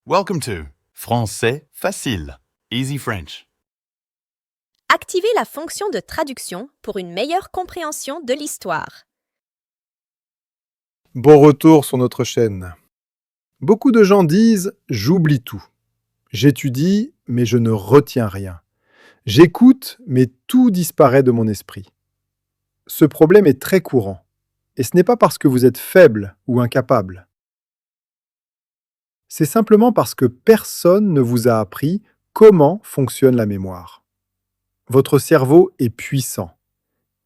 Welcome to Français facile, Easy French. Activez la fonction de traduction pour une meilleure compréhension de l'histoire. Bon retour sur notre chaîne. Beaucoup de gens disent « j'oublie tout ». J'étudie, mais je ne retiens rien. J'écoute, mais tout disparaît de mon esprit. Ce problème est très courant, et ce n'est pas parce que vous êtes faible ou incapable. C'est simplement parce que personne ne vous a appris comment fonctionne la mémoire. Votre cerveau est puissant.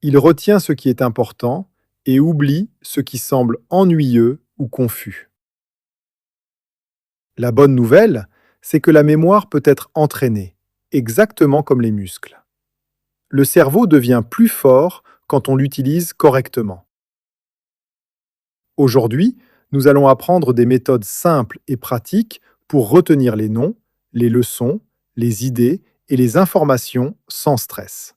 Il retient ce qui est important et oublie ce qui semble ennuyeux ou confus. La bonne nouvelle, c'est que la mémoire peut être entraînée, exactement comme les muscles. Le cerveau devient plus fort quand on l'utilise correctement. Aujourd'hui, nous allons apprendre des méthodes simples et pratiques pour retenir les noms, les leçons, les idées et les informations sans stress.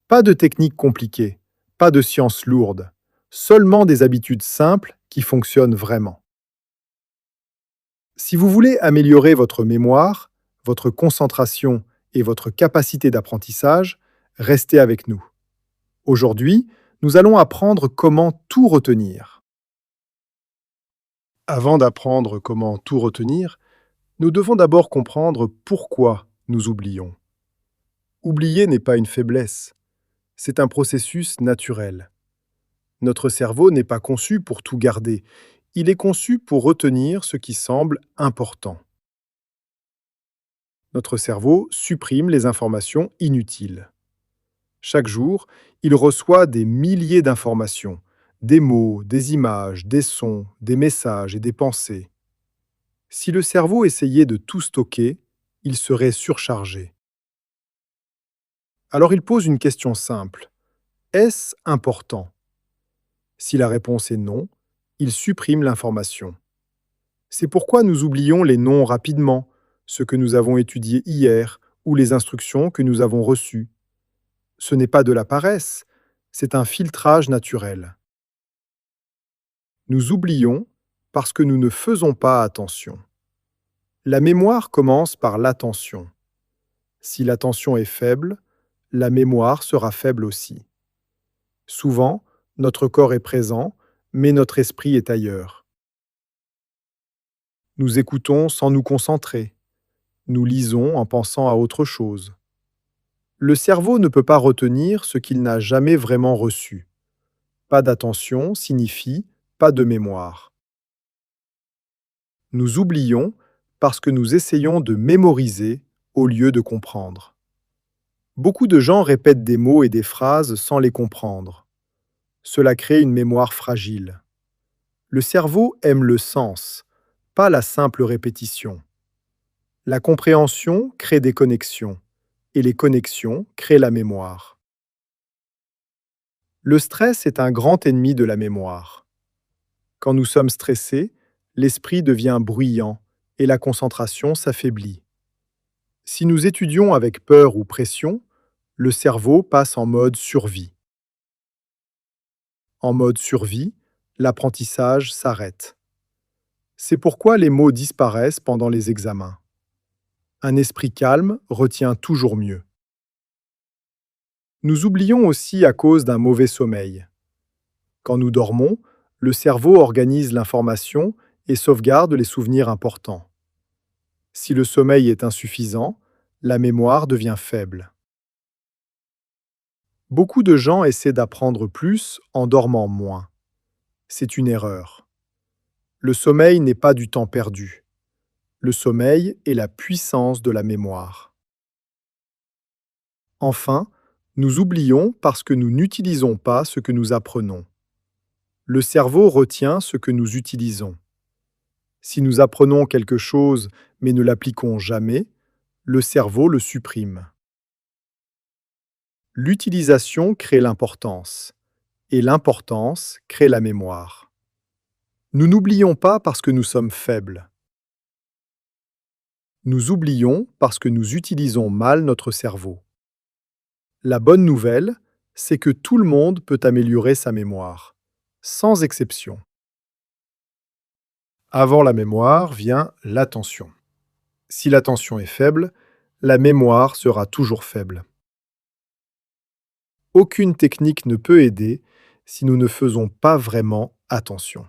Pas de techniques compliquées, pas de sciences lourdes, seulement des habitudes simples qui fonctionnent vraiment. Si vous voulez améliorer votre mémoire, votre concentration et votre capacité d'apprentissage, restez avec nous. Aujourd'hui, nous allons apprendre comment tout retenir. Avant d'apprendre comment tout retenir, nous devons d'abord comprendre pourquoi nous oublions. Oublier n'est pas une faiblesse, c'est un processus naturel. Notre cerveau n'est pas conçu pour tout garder, il est conçu pour retenir ce qui semble important. Notre cerveau supprime les informations inutiles. Chaque jour, il reçoit des milliers d'informations, des mots, des images, des sons, des messages et des pensées. Si le cerveau essayait de tout stocker, il serait surchargé. Alors il pose une question simple. Est-ce important? Si la réponse est non, il supprime l'information. C'est pourquoi nous oublions les noms rapidement, ce que nous avons étudié hier ou les instructions que nous avons reçues. Ce n'est pas de la paresse, c'est un filtrage naturel. Nous oublions parce que nous ne faisons pas attention. La mémoire commence par l'attention. Si l'attention est faible, la mémoire sera faible aussi. Souvent, notre corps est présent, mais notre esprit est ailleurs. Nous écoutons sans nous concentrer. Nous lisons en pensant à autre chose. Le cerveau ne peut pas retenir ce qu'il n'a jamais vraiment reçu. Pas d'attention signifie pas de mémoire. Nous oublions parce que nous essayons de mémoriser au lieu de comprendre. Beaucoup de gens répètent des mots et des phrases sans les comprendre. Cela crée une mémoire fragile. Le cerveau aime le sens, pas la simple répétition. La compréhension crée des connexions, et les connexions créent la mémoire. Le stress est un grand ennemi de la mémoire. Quand nous sommes stressés, l'esprit devient bruyant et la concentration s'affaiblit. Si nous étudions avec peur ou pression, le cerveau passe en mode survie. En mode survie, l'apprentissage s'arrête. C'est pourquoi les mots disparaissent pendant les examens. Un esprit calme retient toujours mieux. Nous oublions aussi à cause d'un mauvais sommeil. Quand nous dormons, le cerveau organise l'information et sauvegarde les souvenirs importants. Si le sommeil est insuffisant, la mémoire devient faible. Beaucoup de gens essaient d'apprendre plus en dormant moins. C'est une erreur. Le sommeil n'est pas du temps perdu. Le sommeil est la puissance de la mémoire. Enfin, nous oublions parce que nous n'utilisons pas ce que nous apprenons. Le cerveau retient ce que nous utilisons. Si nous apprenons quelque chose mais ne l'appliquons jamais, le cerveau le supprime. L'utilisation crée l'importance, et l'importance crée la mémoire. Nous n'oublions pas parce que nous sommes faibles. Nous oublions parce que nous utilisons mal notre cerveau. La bonne nouvelle, c'est que tout le monde peut améliorer sa mémoire, sans exception. Avant la mémoire vient l'attention. Si l'attention est faible, la mémoire sera toujours faible. Aucune technique ne peut aider si nous ne faisons pas vraiment attention.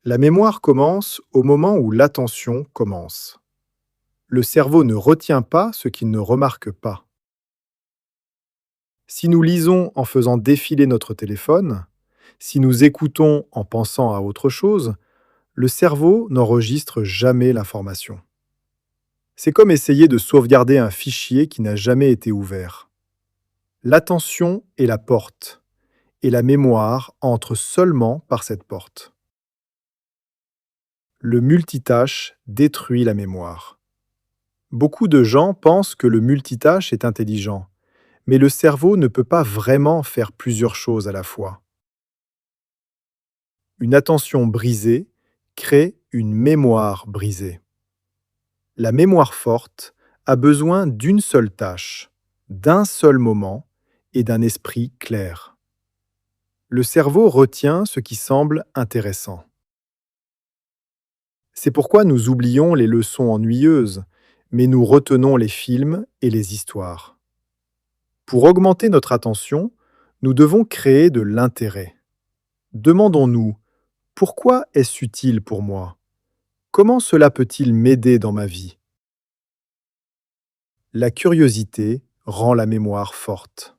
La mémoire commence au moment où l'attention commence. Le cerveau ne retient pas ce qu'il ne remarque pas. Si nous lisons en faisant défiler notre téléphone, si nous écoutons en pensant à autre chose, le cerveau n'enregistre jamais l'information. C'est comme essayer de sauvegarder un fichier qui n'a jamais été ouvert. L'attention est la porte, et la mémoire entre seulement par cette porte. Le multitâche détruit la mémoire. Beaucoup de gens pensent que le multitâche est intelligent, mais le cerveau ne peut pas vraiment faire plusieurs choses à la fois. Une attention brisée crée une mémoire brisée. La mémoire forte a besoin d'une seule tâche, d'un seul moment et d'un esprit clair. Le cerveau retient ce qui semble intéressant. C'est pourquoi nous oublions les leçons ennuyeuses, mais nous retenons les films et les histoires. Pour augmenter notre attention, nous devons créer de l'intérêt. Demandons-nous, pourquoi est-ce utile pour moi? Comment cela peut-il m'aider dans ma vie? La curiosité rend la mémoire forte.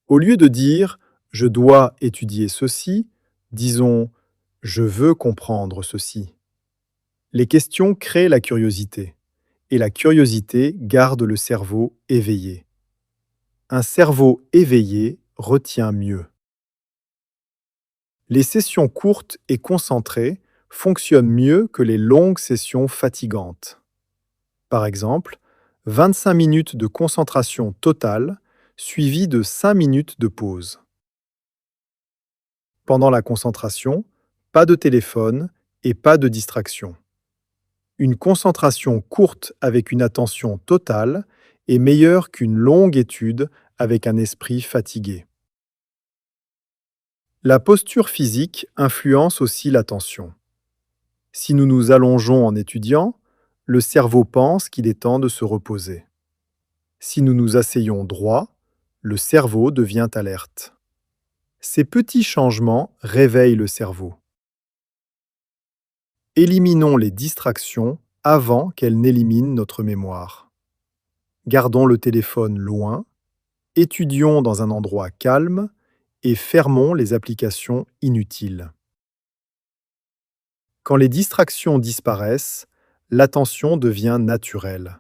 Au lieu de dire « je dois étudier ceci », disons « je veux comprendre ceci ». Les questions créent la curiosité, et la curiosité garde le cerveau éveillé. Un cerveau éveillé retient mieux. Les sessions courtes et concentrées fonctionnent mieux que les longues sessions fatigantes. Par exemple, 25 minutes de concentration totale suivies de 5 minutes de pause. Pendant la concentration, pas de téléphone et pas de distraction. Une concentration courte avec une attention totale est meilleure qu'une longue étude avec un esprit fatigué. La posture physique influence aussi l'attention. Si nous nous allongeons en étudiant, le cerveau pense qu'il est temps de se reposer. Si nous nous asseyons droit, le cerveau devient alerte. Ces petits changements réveillent le cerveau. Éliminons les distractions avant qu'elles n'éliminent notre mémoire. Gardons le téléphone loin, étudions dans un endroit calme et fermons les applications inutiles. Quand les distractions disparaissent, l'attention devient naturelle.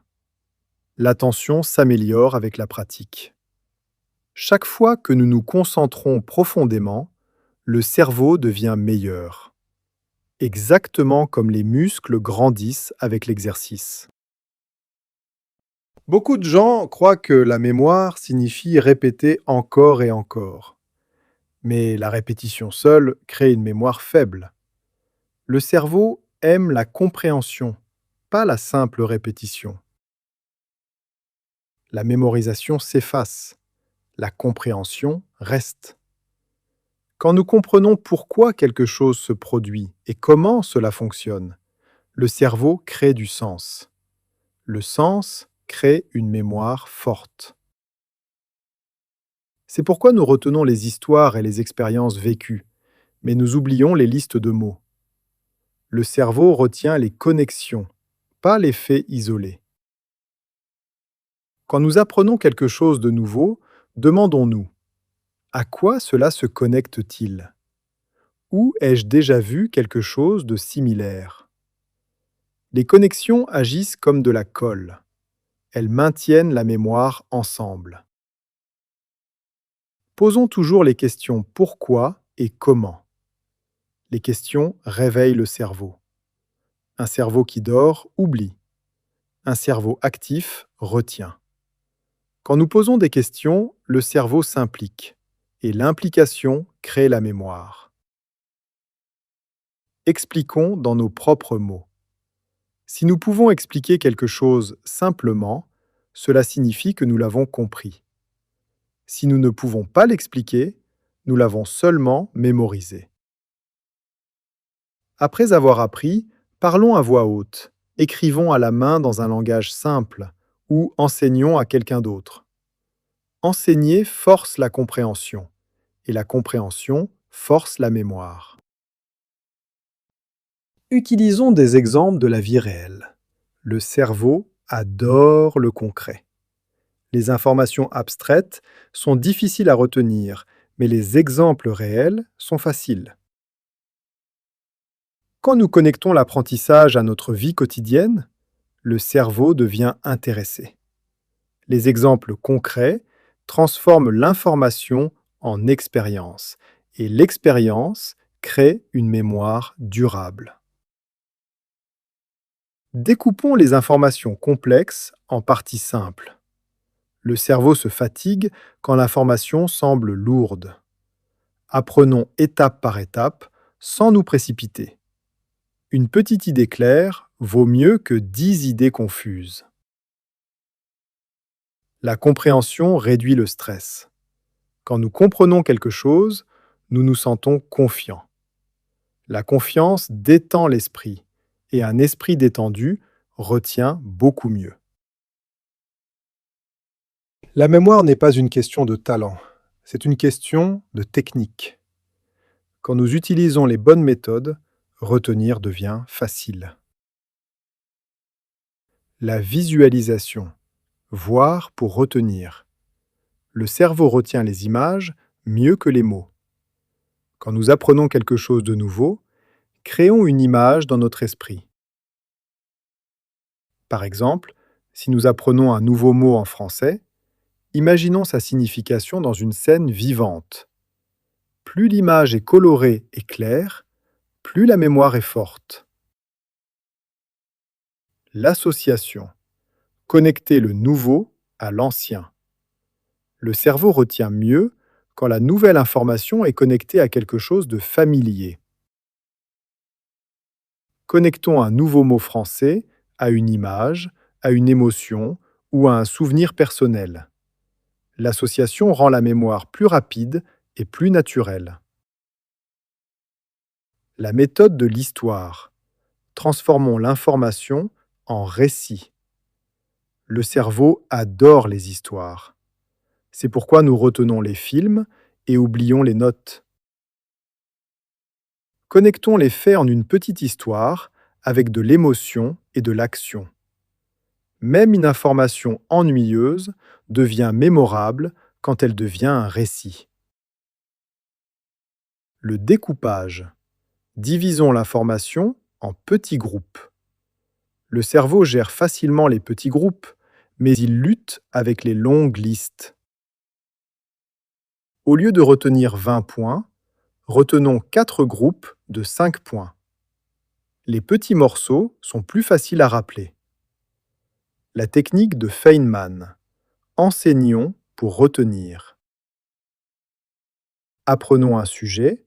L'attention s'améliore avec la pratique. Chaque fois que nous nous concentrons profondément, le cerveau devient meilleur. Exactement comme les muscles grandissent avec l'exercice. Beaucoup de gens croient que la mémoire signifie répéter encore et encore. Mais la répétition seule crée une mémoire faible. Le cerveau aime la compréhension, pas la simple répétition. La mémorisation s'efface, la compréhension reste. Quand nous comprenons pourquoi quelque chose se produit et comment cela fonctionne, le cerveau crée du sens. Le sens crée une mémoire forte. C'est pourquoi nous retenons les histoires et les expériences vécues, mais nous oublions les listes de mots. Le cerveau retient les connexions, pas les faits isolés. Quand nous apprenons quelque chose de nouveau, demandons-nous: à quoi cela se connecte-t-il? Où ai-je déjà vu quelque chose de similaire? Les connexions agissent comme de la colle. Elles maintiennent la mémoire ensemble. Posons toujours les questions pourquoi et comment. Les questions réveillent le cerveau. Un cerveau qui dort oublie. Un cerveau actif retient. Quand nous posons des questions, le cerveau s'implique, et l'implication crée la mémoire. Expliquons dans nos propres mots. Si nous pouvons expliquer quelque chose simplement, cela signifie que nous l'avons compris. Si nous ne pouvons pas l'expliquer, nous l'avons seulement mémorisé. Après avoir appris, parlons à voix haute, écrivons à la main dans un langage simple ou enseignons à quelqu'un d'autre. Enseigner force la compréhension et la compréhension force la mémoire. Utilisons des exemples de la vie réelle. Le cerveau adore le concret. Les informations abstraites sont difficiles à retenir, mais les exemples réels sont faciles. Quand nous connectons l'apprentissage à notre vie quotidienne, le cerveau devient intéressé. Les exemples concrets transforment l'information en expérience, et l'expérience crée une mémoire durable. Découpons les informations complexes en parties simples. Le cerveau se fatigue quand l'information semble lourde. Apprenons étape par étape sans nous précipiter. Une petite idée claire vaut mieux que 10 idées confuses. La compréhension réduit le stress. Quand nous comprenons quelque chose, nous nous sentons confiants. La confiance détend l'esprit, et un esprit détendu retient beaucoup mieux. La mémoire n'est pas une question de talent, c'est une question de technique. Quand nous utilisons les bonnes méthodes, retenir devient facile. La visualisation. Voir pour retenir. Le cerveau retient les images mieux que les mots. Quand nous apprenons quelque chose de nouveau, créons une image dans notre esprit. Par exemple, si nous apprenons un nouveau mot en français, imaginons sa signification dans une scène vivante. Plus l'image est colorée et claire, plus la mémoire est forte. L'association. Connecter le nouveau à l'ancien. Le cerveau retient mieux quand la nouvelle information est connectée à quelque chose de familier. Connectons un nouveau mot français à une image, à une émotion ou à un souvenir personnel. L'association rend la mémoire plus rapide et plus naturelle. La méthode de l'histoire. Transformons l'information en récit. Le cerveau adore les histoires. C'est pourquoi nous retenons les films et oublions les notes. Connectons les faits en une petite histoire avec de l'émotion et de l'action. Même une information ennuyeuse devient mémorable quand elle devient un récit. Le découpage. Divisons l'information en petits groupes. Le cerveau gère facilement les petits groupes, mais il lutte avec les longues listes. Au lieu de retenir 20 points, retenons 4 groupes de 5 points. Les petits morceaux sont plus faciles à rappeler. La technique de Feynman. Enseignons pour retenir. Apprenons un sujet,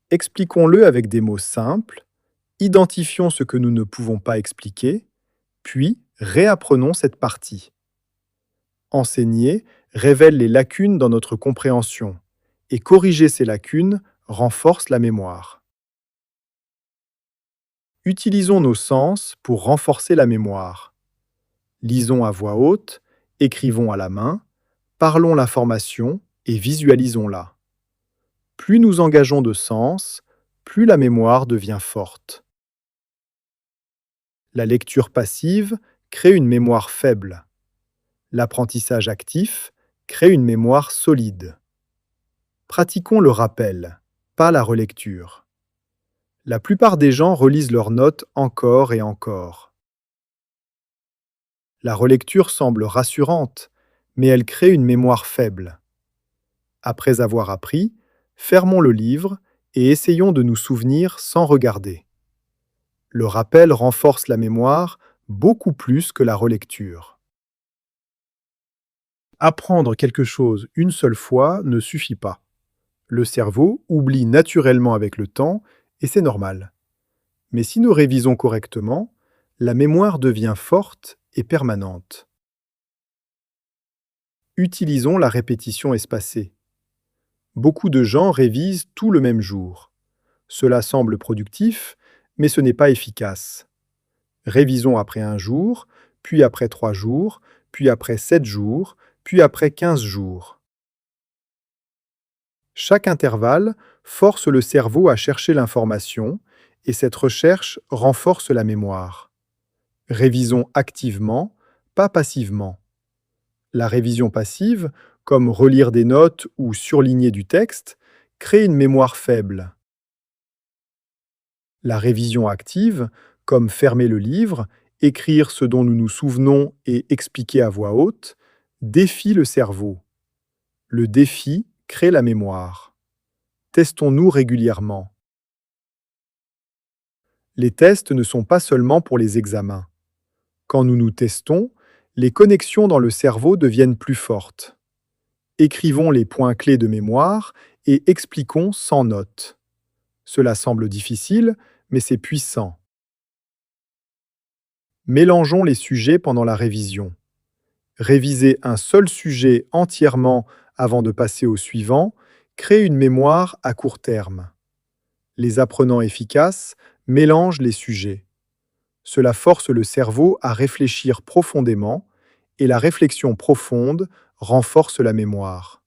expliquons-le avec des mots simples, identifions ce que nous ne pouvons pas expliquer, puis réapprenons cette partie. Enseigner révèle les lacunes dans notre compréhension, et corriger ces lacunes renforce la mémoire. Utilisons nos sens pour renforcer la mémoire. Lisons à voix haute, écrivons à la main, parlons l'information et visualisons-la. Plus nous engageons de sens, plus la mémoire devient forte. La lecture passive crée une mémoire faible. L'apprentissage actif crée une mémoire solide. Pratiquons le rappel, pas la relecture. La plupart des gens relisent leurs notes encore et encore. La relecture semble rassurante, mais elle crée une mémoire faible. Après avoir appris, fermons le livre et essayons de nous souvenir sans regarder. Le rappel renforce la mémoire beaucoup plus que la relecture. Apprendre quelque chose une seule fois ne suffit pas. Le cerveau oublie naturellement avec le temps et c'est normal. Mais si nous révisons correctement, la mémoire devient forte et permanente. Utilisons la répétition espacée. Beaucoup de gens révisent tout le même jour. Cela semble productif, mais ce n'est pas efficace. Révisons après 1 jour, puis après 3 jours, puis après 7 jours, puis après 15 jours. Chaque intervalle force le cerveau à chercher l'information et cette recherche renforce la mémoire. Révisons activement, pas passivement. La révision passive, comme relire des notes ou surligner du texte, crée une mémoire faible. La révision active, comme fermer le livre, écrire ce dont nous nous souvenons et expliquer à voix haute, défie le cerveau. Le défi crée la mémoire. Testons-nous régulièrement. Les tests ne sont pas seulement pour les examens. Quand nous nous testons, les connexions dans le cerveau deviennent plus fortes. Écrivons les points clés de mémoire et expliquons sans notes. Cela semble difficile, mais c'est puissant. Mélangeons les sujets pendant la révision. Réviser un seul sujet entièrement avant de passer au suivant crée une mémoire à court terme. Les apprenants efficaces mélangent les sujets. Cela force le cerveau à réfléchir profondément et la réflexion profonde renforce la mémoire.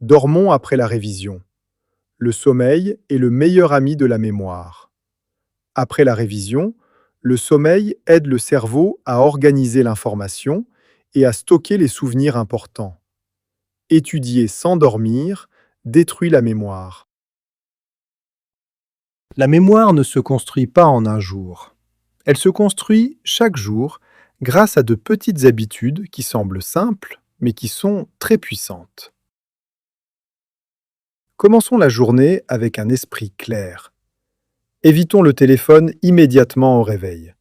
Dormons après la révision. Le sommeil est le meilleur ami de la mémoire. Après la révision, le sommeil aide le cerveau à organiser l'information et à stocker les souvenirs importants. Étudier sans dormir détruit la mémoire. La mémoire ne se construit pas en un jour. Elle se construit chaque jour grâce à de petites habitudes qui semblent simples, mais qui sont très puissantes. Commençons la journée avec un esprit clair. Évitons le téléphone immédiatement au réveil.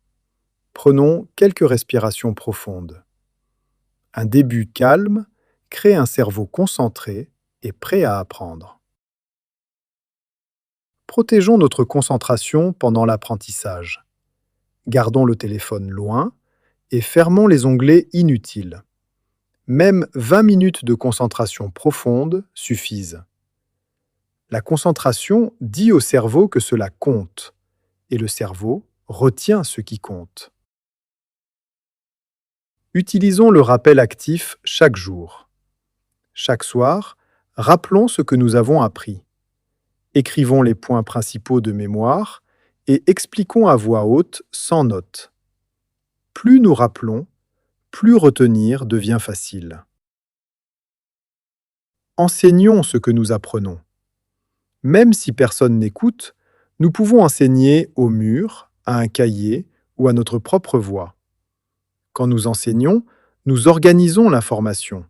Prenons quelques respirations profondes. Un début calme crée un cerveau concentré et prêt à apprendre. Protégeons notre concentration pendant l'apprentissage. Gardons le téléphone loin et fermons les onglets inutiles. Même 20 minutes de concentration profonde suffisent. La concentration dit au cerveau que cela compte, et le cerveau retient ce qui compte. Utilisons le rappel actif chaque jour. Chaque soir, rappelons ce que nous avons appris. Écrivons les points principaux de mémoire et expliquons à voix haute sans notes. Plus nous rappelons, plus retenir devient facile. Enseignons ce que nous apprenons. Même si personne n'écoute, nous pouvons enseigner au mur, à un cahier ou à notre propre voix. Quand nous enseignons, nous organisons l'information,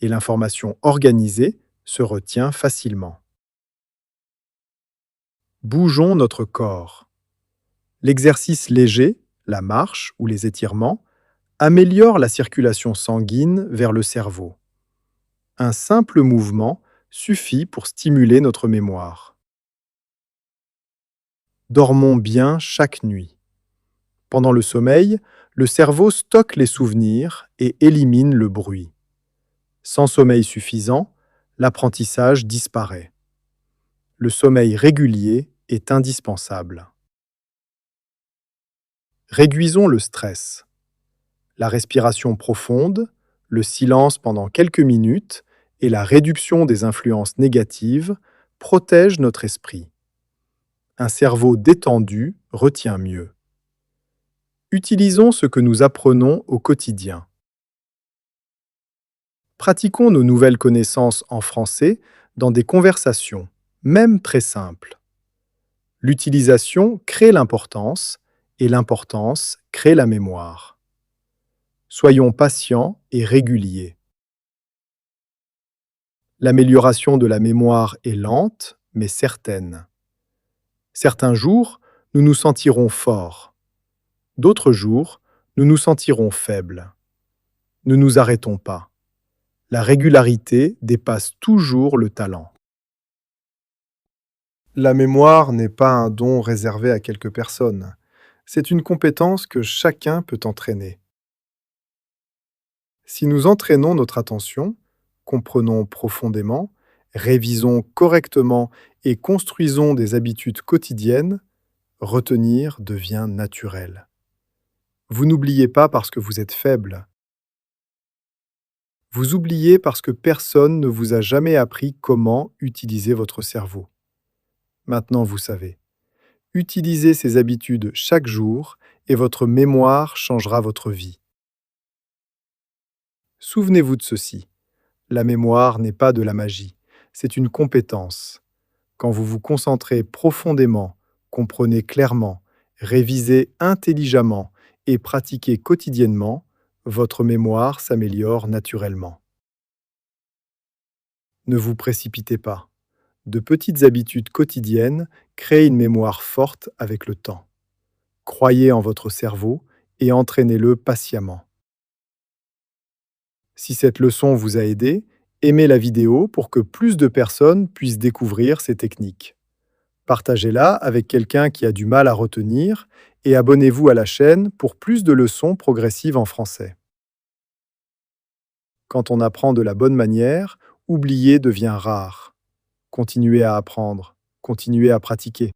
et l'information organisée se retient facilement. Bougeons notre corps. L'exercice léger, la marche ou les étirements, améliore la circulation sanguine vers le cerveau. Un simple mouvement suffit pour stimuler notre mémoire. Dormons bien chaque nuit. Pendant le sommeil, le cerveau stocke les souvenirs et élimine le bruit. Sans sommeil suffisant, l'apprentissage disparaît. Le sommeil régulier est indispensable. Réduisons le stress. La respiration profonde, le silence pendant quelques minutes et la réduction des influences négatives protègent notre esprit. Un cerveau détendu retient mieux. Utilisons ce que nous apprenons au quotidien. Pratiquons nos nouvelles connaissances en français dans des conversations, même très simples. L'utilisation crée l'importance et l'importance crée la mémoire. Soyons patients et réguliers. L'amélioration de la mémoire est lente, mais certaine. Certains jours, nous nous sentirons forts. D'autres jours, nous nous sentirons faibles. Ne nous arrêtons pas. La régularité dépasse toujours le talent. La mémoire n'est pas un don réservé à quelques personnes. C'est une compétence que chacun peut entraîner. Si nous entraînons notre attention, comprenons profondément Révisons correctement et construisons des habitudes quotidiennes. Retenir devient naturel. Vous n'oubliez pas parce que vous êtes faible. Vous oubliez parce que personne ne vous a jamais appris comment utiliser votre cerveau. Maintenant, vous savez. Utilisez ces habitudes chaque jour et votre mémoire changera votre vie. Souvenez-vous de ceci. La mémoire n'est pas de la magie, c'est une compétence. Quand vous vous concentrez profondément, comprenez clairement, révisez intelligemment et pratiquez quotidiennement, votre mémoire s'améliore naturellement. Ne vous précipitez pas. De petites habitudes quotidiennes créent une mémoire forte avec le temps. Croyez en votre cerveau et entraînez-le patiemment. Si cette leçon vous a aidé, aimez la vidéo pour que plus de personnes puissent découvrir ces techniques. Partagez-la avec quelqu'un qui a du mal à retenir et abonnez-vous à la chaîne pour plus de leçons progressives en français. Quand on apprend de la bonne manière, oublier devient rare. Continuez à apprendre, continuez à pratiquer.